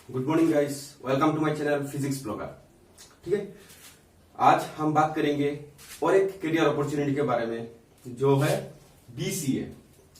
Good morning guys, welcome to my channel physics blogger. ठीक है, आज हम बात करेंगे और एक करियर अपॉर्चुनिटी के बारे में जो है बीसीए।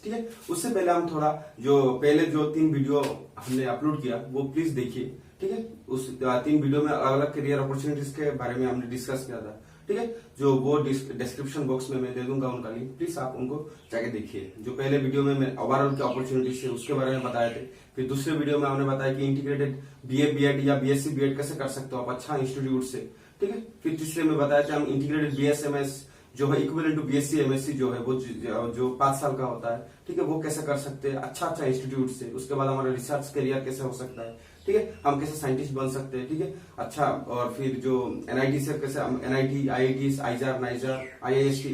ठीक है, उससे पहले हम थोड़ा जो पहले जो 3 वीडियो हमने अपलोड किया वो प्लीज देखिए। ठीक है, उस 3 वीडियो में अलग अलग करियर अपॉर्चुनिटीज के बारे में हमने डिस्कस किया था। ठीक है, जो वो डिस्क्रिप्शन बॉक्स में मैं दे दूंगा उनका लिंक, प्लीज आप उनको जाके देखिए। जो पहले वीडियो में मैं ओवरऑल की अपॉर्चुनिटीज है उसके बारे में बताए थे। फिर दूसरे वीडियो में हमने बताया कि इंटीग्रेटेड बीए बीएड या बीएससी बीएड कैसे कर सकते हो आप अच्छा इंस्टीट्यूट से। ठीक है, फिर तीसरे में बताया था हम इंटीग्रेटेड बीएसएमएस जो है इक्विवेलेंट टू बीएससी एमएससी जो है वो जो 5 साल का होता है। ठीक है, वो कैसे कर सकते हैं अच्छा इंस्टीट्यूट से। उसके बाद हमारा रिसर्च करियर कैसे हो सकता है। ठीक है, हम कैसे साइंटिस्ट बन सकते हैं। ठीक है, अच्छा, और फिर जो एनआईटी से कैसे हम एनआईटी आईआईटी आईजार नाइजर आईआईएसटी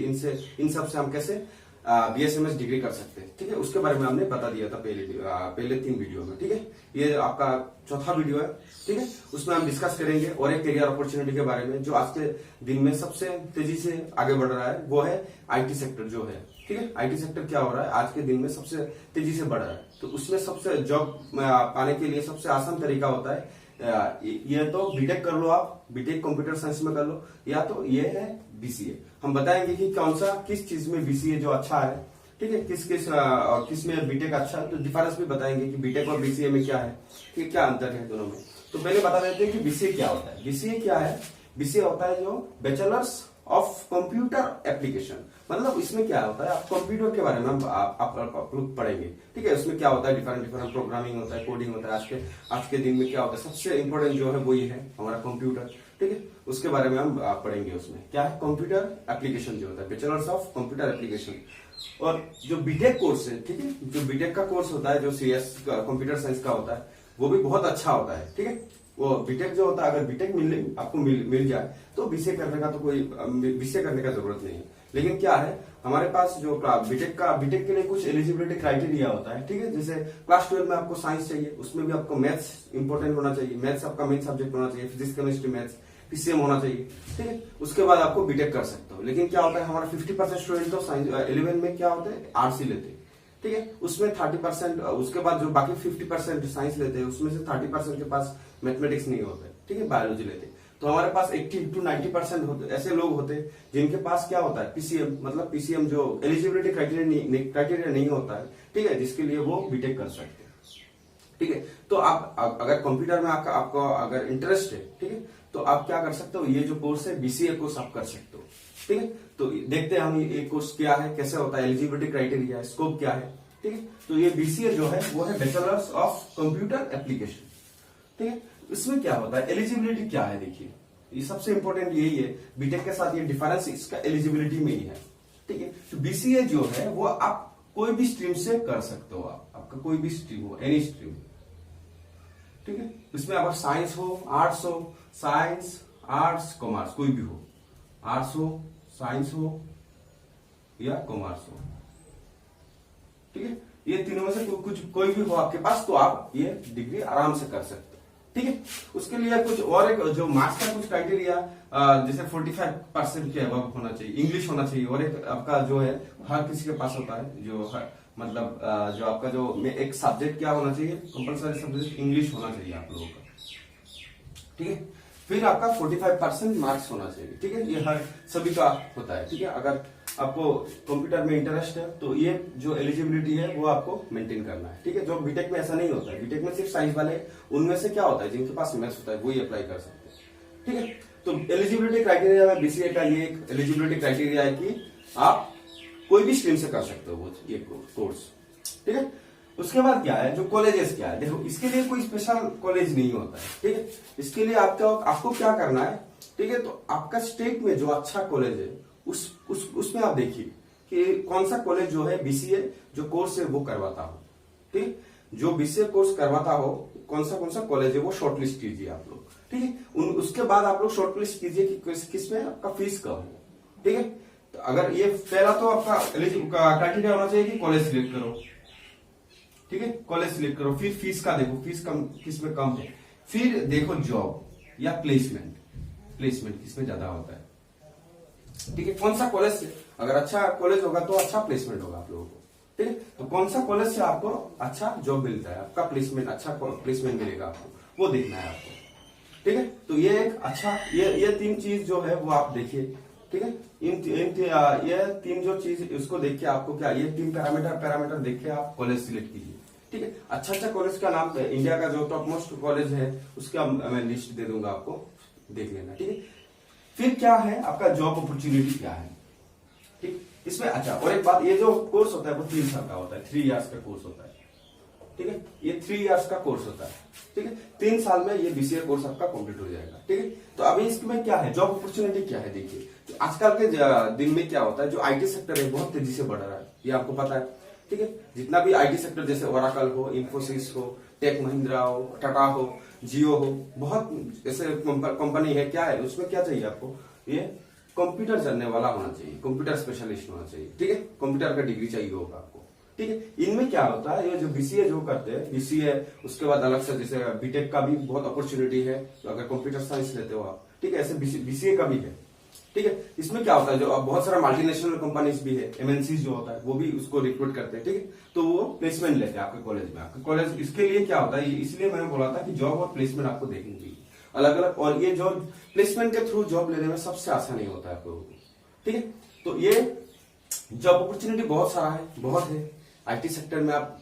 इन सब से हम कैसे बीएसएमएस डिग्री कर सकते हैं। ठीक है, उसके बारे में हमने बता दिया था पहले 3 वीडियो में। ठीक है, ये आपका चौथा वीडियो है। ठीक है, उसमें हम डिस्कस करेंगे और एक करियर अपॉर्चुनिटी के बारे में जो आज के दिन में सबसे तेजी से आगे बढ़ रहा है, वो है आईटी सेक्टर जो है। ठीक है, आईटी सेक्टर क्या हो रहा है आज के दिन में सबसे तेजी से बढ़ रहा है। तो उसमें सबसे जॉब पाने के लिए सबसे आसान तरीका होता है ये तो बीटेक कर लो, आप बीटेक कंप्यूटर साइंस में कर लो, या तो ये है बीसीए। हम बताएंगे कि कौन सा किस चीज में बीसीए जो अच्छा है। ठीक है, किस में बीटेक अच्छा है, तो डिफरेंस भी बताएंगे कि बीटेक और बीसीए में क्या है, कि क्या अंतर है दोनों में। तो पहले बता देते हैं कि बीसीए क्या होता है। बीसीए क्या है? बीसीए होता है जो बैचलर्स ऑफ कंप्यूटर एप्लीकेशन। मतलब इसमें क्या होता है, आप कंप्यूटर के बारे में आप लोग पढ़ेंगे। ठीक है, उसमें क्या होता है, डिफरेंट प्रोग्रामिंग होता है, कोडिंग होता है। आज के दिन में क्या होता है, सबसे इंपॉर्टेंट जो है वो ये है हमारा कंप्यूटर। ठीक है, उसके बारे में हम पढ़ेंगे। उसमें क्या है, कंप्यूटर एप्लीकेशन जो होता है, बैचलर्स ऑफ कंप्यूटर एप्लीकेशन। और जो बीटेक कोर्स है, ठीक है, जो बीटेक का कोर्स होता है जो सीएस कंप्यूटर साइंस का होता है, वो भी बहुत अच्छा होता है। ठीक है, वो बीटेक जो होता है, अगर बीटेक आपको मिल जाए तो बीसीए करने का तो कोई बीसीए करने का जरूरत नहीं है। लेकिन क्या है, हमारे पास जो बीटेक के लिए कुछ एलिजिबिलिटी क्राइटेरिया होता है। ठीक है, जैसे क्लास 12 में आपको साइंस चाहिए, उसमें भी आपको मैथ्स इंपॉर्टेंट होना चाहिए, मैथ्स आपका मेन सब्जेक्ट होना चाहिए, फिजिक्स केमिस्ट्री मैथ्स पीसीएम होना चाहिए। ठीक है, उसके बाद आपको बीटेक कर सकते हो। लेकिन क्या होता है, हमारा 50% स्टूडेंट तो साइंस 11 में क्या होते हैं, आर्ट्स ही लेते हैं। ठीक है, उसमें 30%, उसके बाद जो बाकी 50% साइंस लेते हैं उसमें से 30% के पास मैथमेटिक्स नहीं होता है। ठीक है, बायोलॉजी लेते हैं। तो हमारे पास 80 to 90% ऐसे लोग होते हैं जिनके पास क्या होता है, पीसीएम, मतलब पीसीएम जो एलिजिबिलिटी क्राइटेरिया नहीं होता है। ठीक है, जिसके लिए वो बीटेक कर सकते हैं। ठीक है, तो आप अगर कंप्यूटर में आपको अगर इंटरेस्ट है, ठीक है, तो आप क्या कर सकते हो, ये जो कोर्स है बीसीए कोर्स आप कर सकते हो। ठीक है, तो देखते हैं हम ये कोर्स क्या है, कैसे होता है, एलिजिबिलिटी क्राइटेरिया, स्कोप क्या है। ठीक है, तो ये बीसीए जो है वो है बैचलर्स ऑफ कंप्यूटर एप्लीकेशन। ठीक है, इसमें क्या होता है, एलिजिबिलिटी क्या है, देखिए ये सबसे इंपॉर्टेंट यही है। बीटेक के साथ ये डिफरेंस इसका एलिजिबिलिटी में ही है। ठीक है, तो बीसीए जो है वो आप कोई भी स्ट्रीम से कर सकते हो, आपका कोई भी स्ट्रीम हो, एनी स्ट्रीम। ठीक है, इसमें अगर साइंस हो, आर्ट्स हो, साइंस आर्ट्स कॉमर्स कोई भी हो, आर्ट्स हो, साइंस हो या कॉमर्स हो। ठीक है, ये तीनों में से कोई भी हो आपके पास, तो आप ये डिग्री आराम से कर सकते हो। ठीक है, उसके लिए कुछ और एक जो मार्क्स का कुछ क्राइटेरिया, जैसे 45% के अबव होना चाहिए, इंग्लिश होना चाहिए। और एक आपका जो है हर किसी के पास होता है जो मतलब जो आपका जो एक सब्जेक्ट क्या होना चाहिए, कंपलसरी सब्जेक्ट इंग्लिश होना चाहिए आप लोगों का। ठीक है, फिर आपका 45% मार्क्स होना चाहिए। ठीक है, ये हर सभी का होता है। ठीक है, अगर आपको कंप्यूटर में इंटरेस्ट है तो ये जो एलिजिबिलिटी है वो आपको मेंटेन करना है। ठीक है, जो बीटेक में ऐसा नहीं होता है। बीटेक में सिर्फ साइंस वाले, उनमें से क्या होता है जिनके पास मैथ्स होता है वही अप्लाई कर सकते हैं। ठीक है, तो एलिजिबिलिटी क्राइटेरिया में बीसीए का ये एक एलिजिबिलिटी क्राइटेरिया है कि आप कोई भी स्ट्रीम से कर सकते हो वो ये कोर्स। ठीक है, उसके बाद क्या है, जो कॉलेजेस क्या है, देखो इसके लिए कोई स्पेशल कॉलेज नहीं होता है। ठीक है, इसके लिए आपको क्या करना है। ठीक है, तो आपका स्टेट में जो अच्छा कॉलेज है उसमें आप देखिए कि कौन सा कॉलेज जो है बीसीए जो कोर्स है वो करवाता हो। ठीक, जो बीसीए कोर्स करवाता हो कौन सा कॉलेज है वो शॉर्टलिस्ट कीजिए आप लोग। ठीक है, उसके बाद आप लोग शॉर्टलिस्ट कीजिए कि किसमें आपका फीस कम हो। ठीक है, तो अगर ये पहला तो आपका क्राइटेरिया होना चाहिए कि कॉलेज सिलेक्ट करो। ठीक है, कॉलेज सिलेक्ट करो, फिर फीस का देखो, फीस कम किसमें कम है, फिर देखो जॉब या प्लेसमेंट किसमें ज्यादा होता है। ठीक है, कौन सा कॉलेज से अगर अच्छा कॉलेज होगा तो अच्छा प्लेसमेंट होगा आप लोगों को। ठीक है। तो कौन सा कॉलेज से आपको अच्छा जॉब मिलता है, आपका प्लेसमेंट अच्छा प्लेसमेंट मिलेगा आपको, वो देखना है आपको। ठीक है। तो ये एक अच्छा ये 3 चीज जो है वो आप देखिए। ठीक है। ये 3 जो चीज उसको देख के आपको क्या, ये 3 पैरामीटर देख के आप कॉलेज सिलेक्ट कीजिए। ठीक है। अच्छा कॉलेज का नाम, इंडिया का जो टॉप मोस्ट कॉलेज है उसका मैं लिस्ट दे दूंगा आपको, देख लेना। ठीक है। फिर क्या है आपका जॉब अपॉर्चुनिटी क्या है। ठीक। इसमें अच्छा और एक बात, ये जो कोर्स होता है वो 3 साल का होता है, 3 इयर्स का कोर्स होता है। ठीक है। ये 3 इयर्स का कोर्स होता है। ठीक है। 3 साल में ये बीसीए कोर्स आपका कंप्लीट हो जाएगा। ठीक है। तो अभी इसमें क्या है, जॉब अपॉर्चुनिटी क्या है, देखिए। तो आजकल के दिन में क्या होता है, जो आईटी सेक्टर है बहुत तेजी से बढ़ रहा है, ये आपको पता है। ठीक है। जितना भी आईटी सेक्टर, जैसे ओराकल हो, इंफोसिस हो, टेक महिंद्रा हो, टाटा हो, जियो हो, बहुत ऐसे कंपनी है। क्या है उसमें, क्या चाहिए आपको, ये कंप्यूटर जानने वाला होना चाहिए, कंप्यूटर स्पेशलिस्ट होना चाहिए। ठीक है। कंप्यूटर का डिग्री चाहिए होगा आपको। ठीक है। इनमें क्या होता है, ये जो बीसीए जो करते हैं, बीसीए उसके बाद अलग से जैसे बीटेक का भी बहुत अपॉर्चुनिटी है, तो अगर कंप्यूटर साइंस लेते हो आप। ठीक है। ऐसे बीसीए का भी है। ठीक है। इसमें क्या होता है, जो अब बहुत सारा मल्टीनेशनल कंपनीज भी है, एमएनसी जो होता है वो भी उसको रिक्रूट करते हैं। ठीक है। तो वो प्लेसमेंट लेते हैं आपके कॉलेज में। आपके कॉलेज इसके लिए क्या होता है, इसलिए मैंने बोला था कि जॉब और प्लेसमेंट आपको देखनी चाहिए अलग अलग। और ये जो प्लेसमेंट के थ्रू जॉब लेने में सबसे आसानी होता है आपको। ठीक है। तो ये जॉब अपॉर्चुनिटी बहुत सारा है, बहुत है। आईटी सेक्टर में आप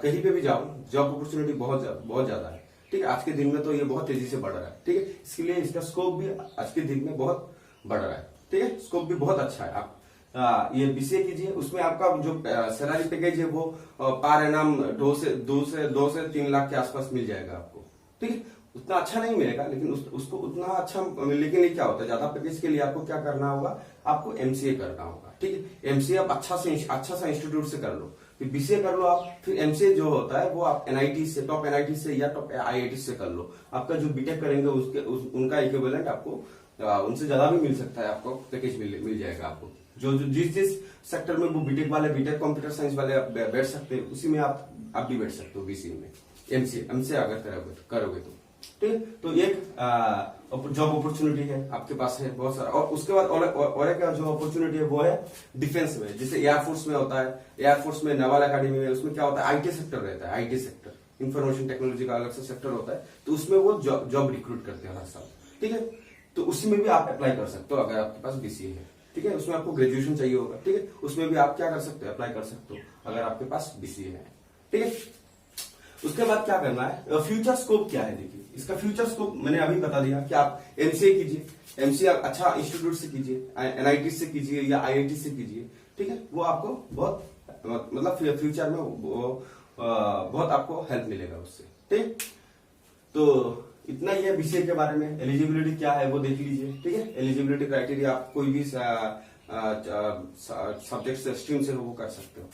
कहीं पे भी जाओ, जॉब अपॉर्चुनिटी बहुत ज्यादा है। ठीक है। आज के दिन में तो ये बहुत तेजी से बढ़ रहा है। ठीक है। इसके लिए इसका स्कोप भी आज के दिन में बहुत बढ़ रहा है। ठीक है। स्कोप भी बहुत अच्छा है। आप ये बीसीए कीजिए, उसमें आपका जो सैलरी पैकेज है वो पर एनम 2 से 3 लाख के आसपास मिल जाएगा आपको। ठीक है। उतना अच्छा नहीं मिलेगा, लेकिन उसको उतना अच्छा, लेकिन ये क्या होता है, ज्यादा पैकेज के लिए आपको क्या करना होगा, आपको एमसीए करना होगा। ठीक है। एमसीए आप अच्छा सा इंस्टीट्यूट से कर लो, फिर बीसीए कर लो आप, फिर एमसीए जो होता है वो आप एनआईटी से, टॉप एनआईटी से या टॉप आईआईटी से कर लो। आपका जो बीटेक करेंगे उनका इक्विवेलेंट आपको उनसे ज्यादा भी मिल सकता है, आपको पैकेज मिल जाएगा आपको। जो जिस सेक्टर में वो बीटेक वाले, बीटेक कंप्यूटर साइंस वाले आप बैठ सकते हैं, उसी में आप भी बैठ सकते हो बीसीए में, एमसीए अगर करोगे तो। ठीक है। तो एक जॉब अपॉर्चुनिटी है आपके पास है बहुत सारा। और उसके बाद और एक जो अपॉर्चुनिटी है वो है डिफेंस में, जैसे एयरफोर्स में होता है। एयरफोर्स में नेवल अकेडमी में, उसमें क्या होता है, आईटी सेक्टर रहता है। आईटी सेक्टर, इंफॉर्मेशन टेक्नोलॉजी का अलग से सेक्टर होता है, तो उसमें वो जॉब रिक्रूट करते हैं हर साल। ठीक है। तो उसी में भी आप अप्लाई कर सकते हो अगर आपके पास बीसीए है। ठीक है। उसमें आपको ग्रेजुएशन चाहिए होगा। ठीक है। उसमें भी आप क्या कर सकते हो, अप्लाई कर सकते हो अगर आपके पास बीसीए है। ठीक है। उसके बाद क्या करना है, फ्यूचर स्कोप क्या है, देखिए। इसका फ्यूचर स्कोप मैंने अभी बता दिया कि आप एमसीए कीजिए, एमसीए अच्छा इंस्टीट्यूट से कीजिए, एनआईटी से कीजिए या आईआईटी से कीजिए। ठीक है। वो आपको बहुत, मतलब फ्यूचर में बहुत आपको हेल्प मिलेगा उससे। ठीक। तो इतना ही है बीसीए के बारे में। एलिजिबिलिटी क्या है वो देख लीजिए। ठीक है। एलिजिबिलिटी क्राइटेरिया आप कोई भी सब्जेक्ट से, स्ट्रीम से वो कर सकते हो।